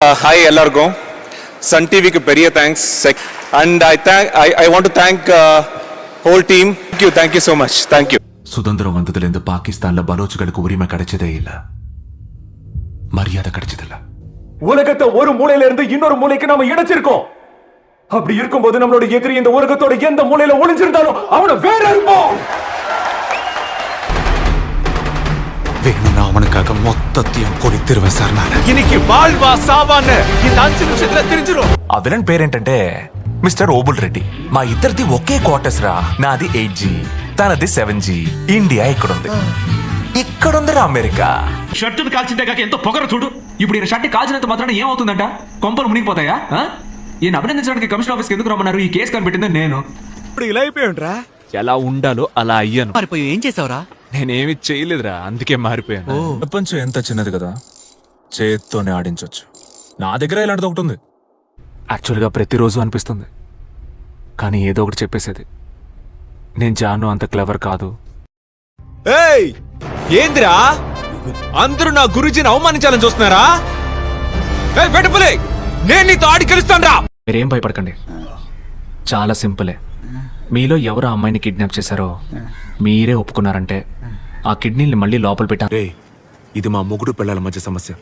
Hi எல்லாருக்கும் Sun டிவிக்கு பெரிய thanks and I want to thank whole team. Thank you so much. Thank you. சுதந்திரம் வந்ததுலேருந்து பாகிஸ்தான்ல பலோச்சுகளுக்கு உரிமை கிடைச்சதே இல்ல, மரியாதை கிடைச்சதில்ல. உலகத்தை ஒரு மூலையில இருந்து இன்னொரு மூலைக்கு நாம இணைச்சிருக்கோம். அப்படி இருக்கும்போது நம்மளோட எதிரி இந்த உலகத்தோட எந்த மூலையில ஒளிஞ்சிருந்தாலும் அவனை வேற இருப்போம். வேணும்னா அவனுக்காக மொத்தத்தையும் கொடித்திருவேன் சார். நான் இன்னைக்கு வாழ்வா சாவான்னு இந்த 5 நிமிஷத்துல தெரிஞ்சிரும். ఆ విలన్ పేరేంటంటే మిస్టర్ ఓబుల్ రెడ్డి. మా ఇద్దరిది ఒకే క్వార్టర్స్ రా. నాది 8G, తనది 7G. ఇండియా ఇక్కడుంది, ఇక్కడుందిరా అమెరికా. షర్టును కాల్చిందే కాక ఎంతో పొగరు చూడు. ఇప్పుడు ఈయన షర్ట్ కాల్చినంత మాత్రాన ఏమవుతుందంట? కొంపలు మునిగిపోతాయా? ఈయన అభినందించడానికి కమిషనర్ ఆఫీస్కి ఎందుకు రమ్మన్నారు? ఈ కేసు కనిపెట్టింది నేను. ఇప్పుడు ఇలా అయిపోయాడురా. ఎలా ఉండాలో అలా అయ్యాను. మారిపోయి ఏం చేసావురా? నేనేమి చేయలేదురా, అందుకే మారిపోయాను. ప్రపంచం ఎంత చిన్నది కదా, చేత్తోనే ఆడించవచ్చు. నా దగ్గర ఇలాంటిది ఒకటి ఉంది. యాక్చువల్గా ప్రతిరోజు అనిపిస్తుంది, కానీ ఏదో ఒకటి చెప్పేసేది. నేను జాను అంత క్లవర్ కాదు. ఏయ్ ఏందిరా, అందరూ నా గురుజీని అవమానించాలని చూస్తున్నారా? ఏయ్ పెట్టుపులే, నేను నీతో ఆడి గెలుస్తాను రా. మీరేం భయపడకండి, చాలా సింపులే. మీలో ఎవరు ఆ అమ్మాయిని కిడ్నాప్ చేశారో మీరే ఒప్పుకున్నారంటే ఆ కిడ్నీని మళ్ళీ లోపల పెట్టారు. ఇది మా ముగ్గురు పిల్లల మధ్య సమస్య.